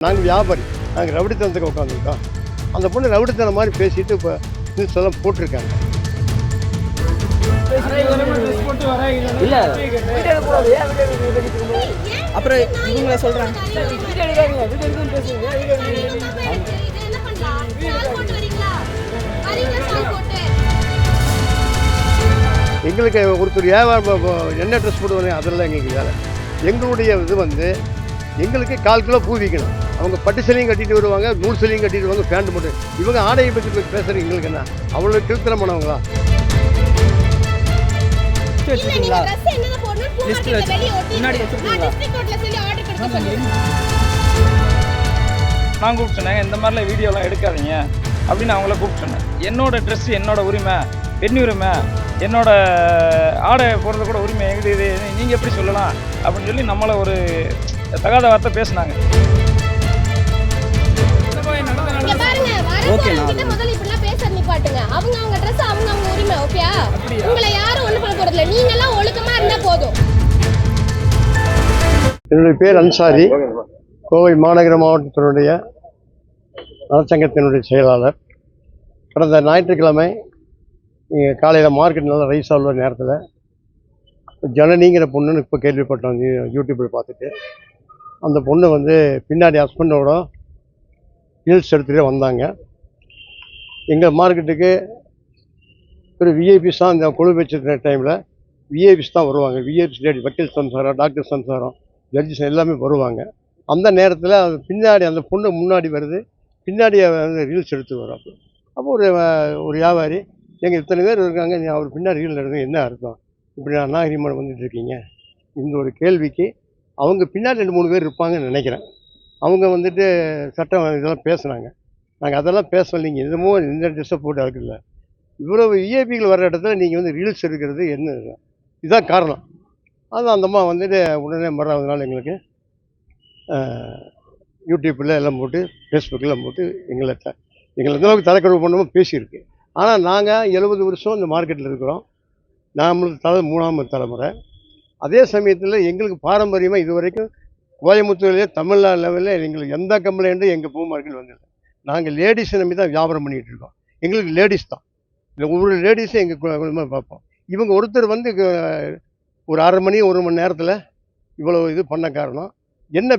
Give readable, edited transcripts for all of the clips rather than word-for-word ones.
நாங்கள் வியாபாரி, நாங்கள் ரவுடித்தனத்துக்கு உட்காந்துருக்கோம். அந்த பொண்ணு ரவுடித்தனம் மாதிரி பேசிட்டு இப்போ நியூஸ் எல்லாம் போட்டிருக்காங்க. அப்புறம் இவங்க சொல்றாங்க எங்களுக்கு ஒருத்தர் வியாபாரம் என்ன ட்ரெஸ் போடுவாங்க அதெல்லாம் எங்களுக்கு வேலை. எங்களுடைய இது வந்து எங்களுக்கு 4 கிலோ பூ விற்கணும். அவங்க பட்டு சிலையும் கட்டிட்டு வருவாங்க, நூல் சிலையும் கட்டிட்டு வருவாங்க, பேண்ட் போட்டு. இவங்க ஆடையை பற்றி பேசுறது எங்களுக்கு என்ன அவ்வளோ கிருத்திரம் பண்ணவங்களா? நான் கூப்பிட்டேன், இந்த மாதிரிலாம் வீடியோலாம் எடுக்காதீங்க அப்படின்னு அவங்கள கூப்பிட்டேன். என்னோட ட்ரெஸ் என்னோட உரிமை, பெண் உரிமை, என்னோட ஆடை போடுறது கூட உரிமை எங்களுக்கு, இது நீங்கள் எப்படி சொல்லலாம் அப்படின்னு சொல்லி நம்மளை ஒரு தகாத வார்த்தை பேசினாங்க. என்னுடைய பேர் அன்சாரி, கோவை மாநகர மாவட்டத்தினுடைய நலச்சங்கத்தினுடைய செயலாளர். கடந்த ஞாயிற்றுக்கிழமை காலையில் மார்க்கெட் நல்லா ரைஸ் ஆகுற நேரத்தில் ஜனனிங்கிற பொண்ணுன்னு இப்போ கேள்விப்பட்டோம் யூடியூப்பில் பார்த்துட்டு. அந்த பொண்ணு வந்து பின்னாடி ஹஸ்பண்டோட ரீல்ஸ் எடுத்துகிட்டே வந்தாங்க. எங்கள் மார்க்கெட்டுக்கு ஒரு விஐபிஸ் தான், இந்த குழு வச்சிருக்கிற டைமில் விஐபிஸ் தான் வருவாங்க. விஐபிஸ் லேடி, வக்கீல் சம்சாரம், டாக்டர் சம்சாரம், ஜட்ஜஸ் எல்லாமே வருவாங்க. அந்த நேரத்தில் அது பின்னாடி அந்த பொண்ணு முன்னாடி வருது, பின்னாடி வந்து ரீல்ஸ் எடுத்து வரும். அப்போ ஒரு வியாபாரி, எங்கள் இத்தனை பேர் இருக்காங்க, அவர் பின்னாடி ரீல் எடுங்க, என்ன அர்த்தம், இப்படி நாகரிகமாக வந்துட்டுருக்கீங்க? இந்த ஒரு கேள்விக்கு அவங்க பின்னாடி 2-3 பேர் இருப்பாங்கன்னு நினைக்கிறேன். அவங்க வந்துட்டு சட்டம் இதெல்லாம் பேசுனாங்க. நாங்கள் அதெல்லாம் பேசலைங்க, என்னமோ இந்த ட்ரெஸ்ஸை போட்டு இருக்குல்ல, இவ்வளோ விஐபிகள் வர்ற இடத்துல நீங்கள் வந்து ரீல்ஸ் எடுக்கிறது என்ன, இதுதான் காரணம். அதுதான் அந்தம்மா வந்துட்டு உடனே மறாவதுனால எங்களுக்கு யூடியூப்பில் எல்லாம் போட்டு, ஃபேஸ்புக்கில் போட்டு எங்களை எந்தளவுக்கு தலைக்கழுவு பண்ணாமல் பேசியிருக்கு. ஆனால் நாங்கள் 70 வருஷம் இந்த மார்க்கெட்டில் இருக்கிறோம். நம்மளுக்கு 3ஆம் தலைமுறை. அதே சமயத்தில் எங்களுக்கு பாரம்பரியமாக இது வரைக்கும் கோயம்புத்தூர்லேயே தமிழ்நாடு லெவலில் எங்களுக்கு எந்த கம்ப்ளைண்ட்டும் எங்கள் பூ மார்க்கெட் வந்தது. நாங்கள் லேடிஸை நம்பி தான் வியாபாரம் பண்ணிகிட்டு இருக்கோம். எங்களுக்கு லேடிஸ் தான், இல்லை ஒவ்வொரு லேடிஸும் எங்கள் குடும்பமாக பார்ப்போம். இவங்க ஒருத்தர் வந்து ஒரு 1/2 மணி 1 மணி நேரத்தில் இவ்வளோ இது பண்ண காரணம் என்ன,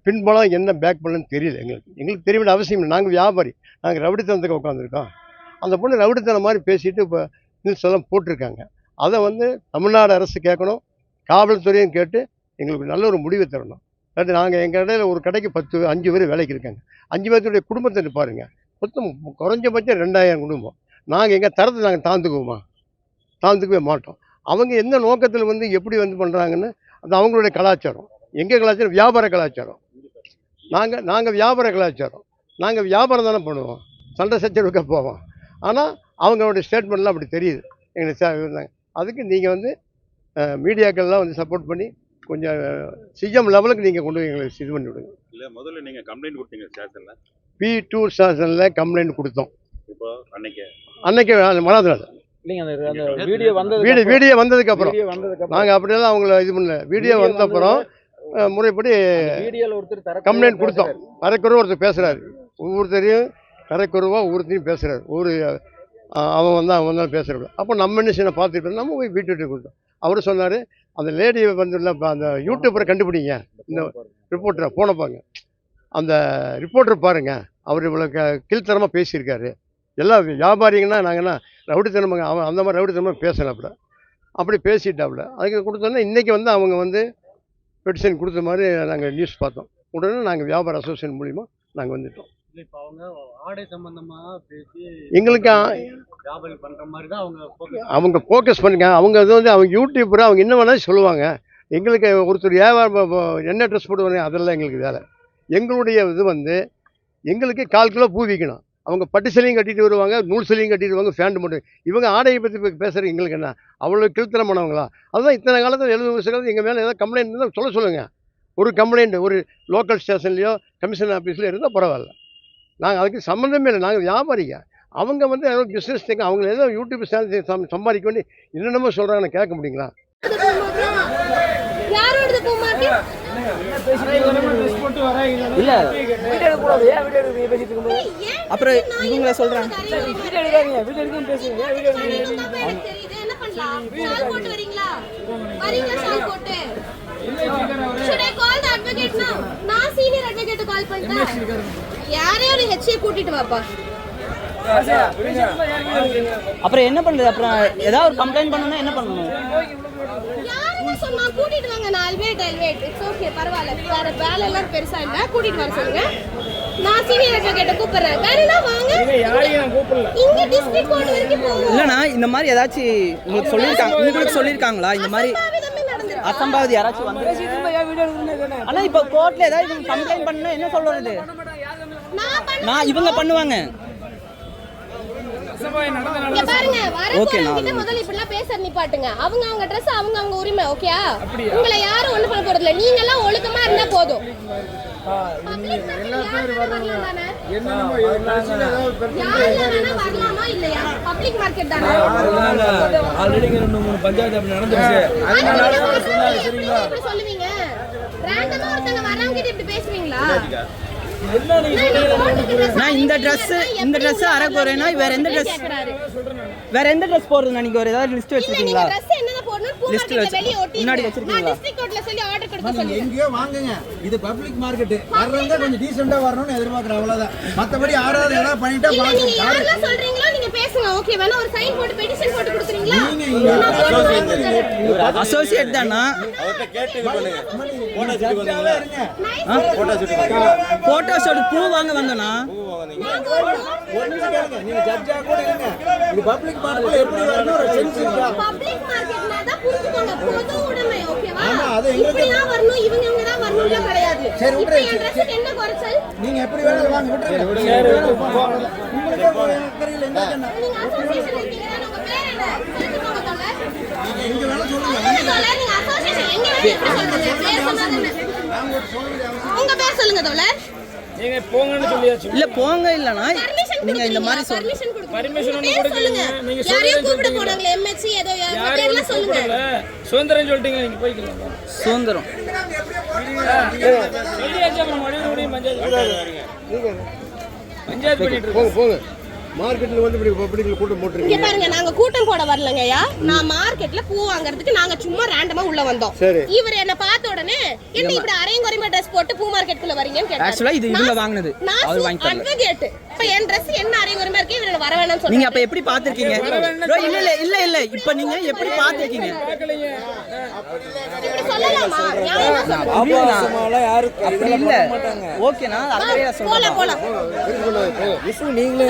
பின்பலம் என்ன, பேக் பலன்னு தெரியல. எங்களுக்கு தெரிய வேண்டிய அவசியம் இல்லை. நாங்கள் வியாபாரி, நாங்கள் ரவுடித்தனத்துக்கு உட்காந்துருக்கோம். அந்த பொண்ணு ரவுடித்தனம் மாதிரி பேசிட்டு இப்போ நியூஸ் எல்லாம் போட்டிருக்காங்க. அதை வந்து தமிழ்நாடு அரசு கேட்கணும், காவல்துறையும் கேட்டு எங்களுக்கு நல்ல ஒரு முடிவை தரணும். அதாவது நாங்கள் எங்கள் கடையில் ஒரு கடைக்கு 5 பேர் வேலைக்கு இருக்காங்க. 5 பேர்த்துடைய குடும்பத்தை பாருங்கள், மொத்தம் குறைஞ்சபட்சம் 2000 குடும்பம். நாங்கள் எங்கள் தரத்தை நாங்கள் தாழ்ந்துக்கவே மாட்டோம். அவங்க எந்த நோக்கத்தில் வந்து எப்படி வந்து பண்ணுறாங்கன்னு, அது அவங்களுடைய கலாச்சாரம். எங்கள் கலாச்சாரம் வியாபார கலாச்சாரம். நாங்கள் வியாபார கலாச்சாரம், நாங்கள் வியாபாரம் தானே பண்ணுவோம், சண்டை சச்சரவுக்க போவோம். ஆனால் அவங்களுடைய ஸ்டேட்மெண்ட்லாம் அப்படி தெரியுது எங்களுக்கு இருந்தாங்க. அதுக்கு நீங்கள் வந்து மீடியாக்கள்லாம் வந்து சப்போர்ட் பண்ணி கொஞ்சம் சிஎம் லெவலுக்கு நீங்கள் கொண்டு எங்களுக்கு இது பண்ணி விடுங்க. இல்லை, முதல்ல நீங்கள் கம்ப்ளைண்ட் கொடுத்தீங்க ஸ்டேஷனில், P2 ஸ்டேஷனில் கம்ப்ளைண்ட் கொடுத்தோம். இப்போ அன்னைக்கு மறாத நாள் வீடியோ வந்ததுக்கு அப்புறம் நாங்கள் அப்படியெல்லாம் அவங்கள இது பண்ணல. வீடியோ வந்த அப்புறம் முறைப்படி கம்ப்ளைண்ட் கொடுத்தோம். தரைக்குறவா ஒருத்தர் பேசுகிறாரு, ஒவ்வொருத்தரையும் தரைக்குறவா ஒவ்வொருத்தரையும் பேசுகிறாரு, அவன் வந்தாலும் பேசுகிறாரு. அப்போ நம்ம என்ன செய்ய பார்த்துட்டு நம்ம போய் வீட்டு கொடுத்தோம். அவர் சொன்னார், அந்த லேடியை வந்து அந்த யூடியூப்பரை கண்டுபிடிங்க, இந்த ரிப்போர்ட்டரை போனப்பாங்க, அந்த ரிப்போர்ட்டர் பாருங்கள், அவர் இவ்வளோ கீழ்த்தரமாக பேசியிருக்காரு. எல்லாம் வியாபாரிங்கன்னா நாங்கன்னா ரவுடித்தனமாக அவன் அந்த மாதிரி ரவுடித்தனமாக பேசலாப்புல, அப்படி பேசிட்டாப்புல. அதுக்கு கொடுத்தோன்னா இன்றைக்கி வந்து அவங்க வந்து பெட்டிஷன் கொடுத்த மாதிரி நாங்கள் நியூஸ் பார்த்தோம். உடனே நாங்கள் வியாபார அசோசியேஷன் மூலிமா நாங்கள் வந்துட்டோம். இப்போ அவங்க ஆடை சம்பந்தமாக பேசி எங்களுக்கு வியாபாரம் பண்ணுற மாதிரி தான் அவங்க ஃபோக்கஸ் பண்ணுங்க. அவங்க இது வந்து அவங்க யூடியூப்பர், அவங்க என்ன வேணாலும் சொல்லுவாங்க. எங்களுக்கு ஒருத்தர் வியாபாரம் என்ன ட்ரெஸ் போடுவாங்க அதெல்லாம் எங்களுக்கு வேலை. எங்களுடைய இது வந்து எங்களுக்கு 4 கிலோ பூ விற்கணும். அவங்க பட்டு சிலையும் கட்டிட்டு வருவாங்க, நூல் சிலையும் கட்டிட்டு வருவாங்க, பேண்ட் போட்டு. இவங்க ஆடையை பற்றி பேசுகிறது எங்களுக்கு என்ன அவ்வளோ கிருத்திரம் பண்ணவங்களா? அதுதான் இத்தனை காலத்தில் 70 வருஷ காலத்தில் எங்கள் மேலே ஏதாவது கம்ப்ளைண்ட் இருந்தால் சொல்லுங்கள். ஒரு கம்ப்ளைண்ட் ஒரு லோக்கல் ஸ்டேஷன்லையோ கமிஷன் ஆஃபீஸில் இருந்தால் பரவாயில்ல. நாங்கள் அதுக்கு சம்மந்தமே இல்லை, நாங்கள் வியாபாரிங்க. அவங்க வந்து ஏதோ பிஸ்னஸ் தேங்க, அவங்க ஏதோ யூடியூப் சேனல் சம்பாதிக்க வேண்டி என்னென்னமோ சொல்கிறாங்கன்னு கேட்க முடியுங்களா? இல்ல அப்புறம் இவங்கள சொல்றாங்க கூட்டிட்டு வாப்பா. அப்புறம் என்ன பண்றது? அப்புறம் ஏதாவது ஒரு கம்ப்ளைண்ட் பண்ணனும், என்ன பண்ணணும்? யாருன்னு சொன்னா கூட்டிட்டு வாங்க. நான் வெயிட் இட்ஸ் ஓகே, பரவாயில்ல. வேற வேலை எல்லாம் பெருசா இல்ல, கூட்டிட்டு வர சொல்லுங்க. நான் சீனியர் அட்வொகேட்ட கூப்பிடுறேன். வேறனா வாங்க. இங்க டிஸ்ட்ரிக்ட் கோர்ட் வரைக்கும் போங்க. இல்லனா இந்த மாதிரி ஏதாச்சும் உங்களுக்கு சொல்லிருக்காங்களா இந்த மாதிரி அசம்பாவிதம் யாராச்சும் வந்து? ஆனா இப்ப கோர்ட்ல ஏதாவது கம்ப்ளைண்ட் பண்ணா என்ன சொல்றது? நான் இவங்க பண்ணுவாங்க. இங்க பாருங்க, வரவங்க முதல்ல இப்படி எல்லாம் பேச நிப்பாட்டுங்க. அவங்க Dress அவங்க உரிமை, ஓகேயா? உங்களை யாரும் ஒண்ணு பண்ண போறது இல்ல. நீங்க எல்லாம் ஒழுக்கமா இருந்தா போதும். வரலாமா இல்லையா? பப்ளிக் மார்க்கெட் தானே. ஆல்ரெடி 2-3 பஞ்சாயத்து அப்படி நடந்துருச்சு. இப்படி சொல்லுவீங்க? ரேண்டமா ஒருத்தங்க வரவங்க கிட்ட இப்படி பேசுவீங்களா? நான் இந்த Dress அரை போறேன்னா வேற எந்த Dress போடுறதுன்னா நீங்க ஒரு ஏதாவது லிஸ்ட் வச்சிருக்கீங்களா? Dress என்னென்ன போடணும் பூமார்க்கெட்ல வெளிய ஒட்டி முன்னாடி வச்சிருக்கீங்களா? டிஸ்ட்ரிக்ட் கோர்ட்ல சொல்லி ஆர்டர் கொடுக்க சொல்லி எங்கயோ வாங்குங்க. இது பப்ளிக் மார்க்கெட். வர்றவங்க கொஞ்சம் டீசென்ட்டா வரணும்னு எதிர்பார்க்கற அவ்வளவுதான். மத்தபடி யாராவது ஏதாவது பண்ணிட்டா பாருங்க. நீங்க யாரெல்லாம் சொல்றீங்களோ நீங்க பேசுங்க. ஓகே, வேணா ஒரு சைன் போட்டு பெட்டிஷன் போட்டு கொடுக்குறீங்களா? நீங்க அசோசியேட் தானா? அவர்ட்ட கேட்டு இது பண்ணுங்க. போட்டோ ஷூட் பண்ணுங்க. போட்டோ ஷூட் பூ வாங்க வந்தனா? நீங்க ஜட்ஜா கூட இருங்க. இது பப்ளிக் மார்க்கெட்ல எப்படி வரணும் ஒரு சென்ஸ் இருக்கா? பப்ளிக் மார்க்கெட்னா தான் புரிஞ்சுக்கோங்க. பொது உடைமை, ஓகேவா? ஆமா, அது எங்களுக்கு இப்படி தான் வரணும், இவங்க தான் வரணும்ல கிடையாது. சரி, இப்போ என் Dress என்ன குறைச்சல்? நீங்க எப்படி வேணாலும் வாங்க விட்டுருங்க. உங்களுக்கு தெரியல என்ன சொன்னா? நீங்க அசோசியேஷன் இருக்கீங்க, உங்க பேர் என்ன? சொல்லுங்க தோழர். நீங்க எங்க வேணா சொல்லுங்க. தோழர், நீங்க அசோசியேஷன் எங்க வேணா எப்படி சொல்றீங்க? பேர் சொன்னாதானே. உங்க பேர் சொல்லுங்க தோழர். நீங்க போங்கன்னு சொல்லியாச்சு. இல்ல போங்க இல்லனா நீங்க இந்த மாதிரி பர்மிஷன் பர்மிஷன் ஒண்ணு சொல்லுங்க. நீங்க யாரையும் கூப்பிட போறாங்களே, எம்எச்சி ஏதோ பேர்ல சொல்லுங்க. சுதந்திரம் சொல்லிட்டீங்க, நீங்க போய்க்கலாம். சுதந்திரம் சொல்லியாச்சு. அப்புறம் மறுபடியும் பஞ்சாயத்து பண்ணிட்டு போங்க மார்க்கெட்ல வந்து இப்படி பப்ளிக்ல கூட்டம் போட்டுருக்கீங்க. இங்க பாருங்க, நாங்க கூட்டம் போட வரலங்கய்யா. நான் மார்க்கெட்ல பூ வாங்குறதுக்கு நாங்க சும்மா ரேண்டமா உள்ள வந்தோம். இவர் என்ன பார்த்த உடனே என்ன இப்படி அரையங்குறைமா Dress போட்டு பூ மார்க்கெட்குள்ள வரீங்கன்னு கேட்டாரு. ஆக்சுவலா இது இவங்க வாங்குனது. அவர் வாங்கி தரல. அட்வொகேட். இப்ப என் Dress என்ன அரையங்குறைமா இருக்கு, இவர வர வேணாம்னு சொல்றீங்க. நீங்க அப்ப எப்படி பாத்துர்க்கீங்க? bro இல்ல இப்ப நீங்க எப்படி பாத்துர்க்கீங்க? இப்படி சொல்லலாமா? நியாயமா சொல்லுங்க. அப்பலாம் யாரு அப்படி இல்ல. ஓகேனா அக்கறையா சொல்றேன். போலாம். விசு நீங்களே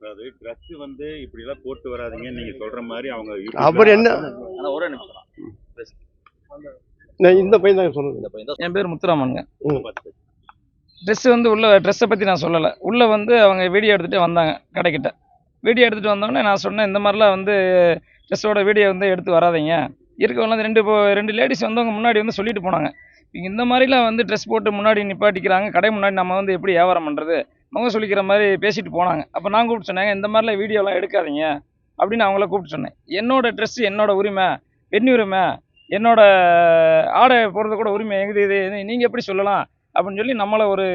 அதாவது ட்ரெஸ் வந்து இப்படி எல்லாம் போட்டு வராதீங்க நீங்க சொல்ற மாதிரி அவங்க அவர் என்ன ஒரே நிமிஷம் நான் இந்த பையன் தான் சொல்லுங்க. என் பேர் முத்துராமனுங்க. ட்ரெஸ் வந்து ட்ரெஸ்ஸை பற்றி நான் சொல்லலை. உள்ளே வந்து அவங்க வீடியோ எடுத்துகிட்டு வந்தாங்க கடைக்கிட்ட. வீடியோ எடுத்துகிட்டு வந்தோடனே நான் சொன்னேன், இந்த மாதிரிலாம் வந்து ட்ரெஸ்ஸோட வீடியோ வந்து எடுத்து வராதீங்க. இருக்கவங்க ரெண்டு லேடிஸ் வந்து அவங்க முன்னாடி வந்து சொல்லிட்டு போனாங்க, இந்த மாதிரிலாம் வந்து ட்ரெஸ் போட்டு முன்னாடி நிப்பாட்டிக்கிறாங்க, கடை முன்னாடி நம்ம வந்து எப்படி வியாபாரம் பண்ணுறது, அவங்க சொல்லிக்கிற மாதிரி பேசிட்டு போனாங்க. அப்போ நான் கூப்பிட்டு சொன்னாங்க, இந்த மாதிரிலாம் வீடியோலாம் எடுக்காதீங்க அப்படின்னு அவங்கள கூப்பிட்டு சொன்னேன். என்னோட ட்ரெஸ்ஸு என்னோட உரிமை, பெண் உரிமை, என்னோட ஆடை போடுறது கூட உரிமை இது நீங்கள் எப்படி சொல்லலாம் அப்படின்னு சொல்லி நம்மளை ஒரு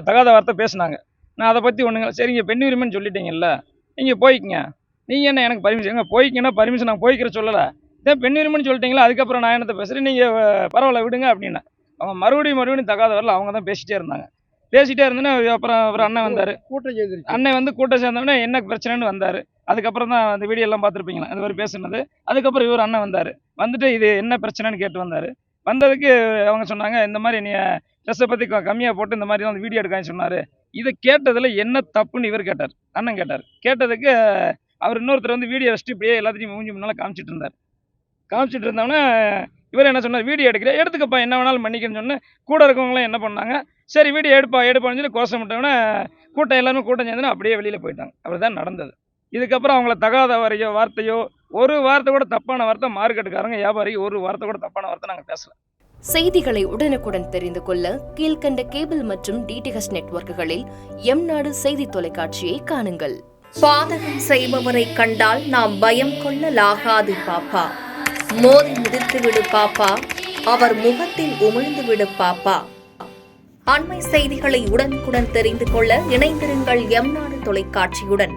தகாத வார்த்தை பேசுனாங்க. நான் அதை பற்றி ஒன்றுங்க, சரிங்க பெண் உரிமைன்னு சொல்லிட்டீங்கல்ல, நீங்கள் போய்க்குங்க, நீங்கள் என்ன எனக்கு பர்மிஷன் போய்க்குன்னா பர்மிஷன் நான் போய்க்கிற சொல்லலை, இதே பெண் உரிமைன்னு சொல்லிட்டீங்களா, அதுக்கப்புறம் நான் என்னத்தை பேசுகிறேன், நீங்கள் பரவாயில்ல விடுங்க அப்படின்னா. அவங்க மறுபடியும் தகாத வரல, அவங்க தான் பேசிகிட்டே இருந்தாங்க. பேசிகிட்டே இருந்தோன்னே அப்புறம் ஒரு அண்ணன் வந்தார். கூட்டம் சேர்ந்தோடனே என்ன பிரச்சனைன்னு வந்தார். அதுக்கப்புறம் தான் அந்த வீடியோ எல்லாம் பார்த்துருப்பீங்களா அந்த மாதிரி பேசுனது. அதுக்கப்புறம் இவர் அண்ணன் வந்தார். வந்துட்டு இது என்ன பிரச்சனைன்னு கேட்டு வந்தார். வந்ததுக்கு அவங்க சொன்னாங்க, இந்த மாதிரி நீ ட்ரெஸ்ஸை பற்றி கம்மியாக போட்டு இந்த மாதிரி வந்து வீடியோ எடுக்கான்னு சொன்னார். இதை கேட்டதில் என்ன தப்புன்னு இவர் கேட்டார், அண்ணன் கேட்டார். கேட்டதுக்கு அவர் இன்னொருத்தர் வந்து வீடியோ வச்சுட்டு இப்படியே எல்லாத்தையும் மூஞ்சி முன்னால் காமிச்சிட்டு இருந்தார். காமிச்சிட்டு இருந்தோன்னே இவர் என்ன சொன்னார், வீடியோ எடுத்துக்கப்பா என்ன வேணாலும் பண்ணிக்கன்னு சொன்னேன். கூட இருக்கவங்களாம் என்ன பண்ணாங்க, சரி வீடியோ எடுப்பான்னு சொல்லி கோஷம் விட்டோன்னே எல்லாருமே கூட்டம் சேர்ந்தோன்னே அப்படியே வெளியில் போயிட்டாங்க. அப்படி தான் நடந்தது. இதுக்கப்புறம் அவங்கள தகாத வார்த்தையோ ஒரு வார்த்தை கூட தப்பான வார்த்தை மார்க்கெட்டுக்காரங்க வியாபாரி ஒரு வார்த்தை கூட தப்பான வார்த்தை நாங்கள் பேசல. செய்திகளை உடனுக்குடன் தெரிந்து கொள்ள கீழ்கண்ட கேபிள் மற்றும் டிடிஹெச் நெட்வொர்க்குகளில் எம்நாடு செய்தி தொலைக்காட்சியை காணுங்கள். பாதகம் செய்பவரை கண்டால் நாம் பயம் கொள்ளலாகாது பாப்பா, மோதி மிதித்து விடு பாப்பா, அவர் முகத்தில் உமிழ்ந்துவிடு பாப்பா. அண்மை செய்திகளை உடனுக்குடன் தெரிந்து கொள்ள இணைந்திருங்கள் எம்நாடு தொலைக்காட்சியுடன்.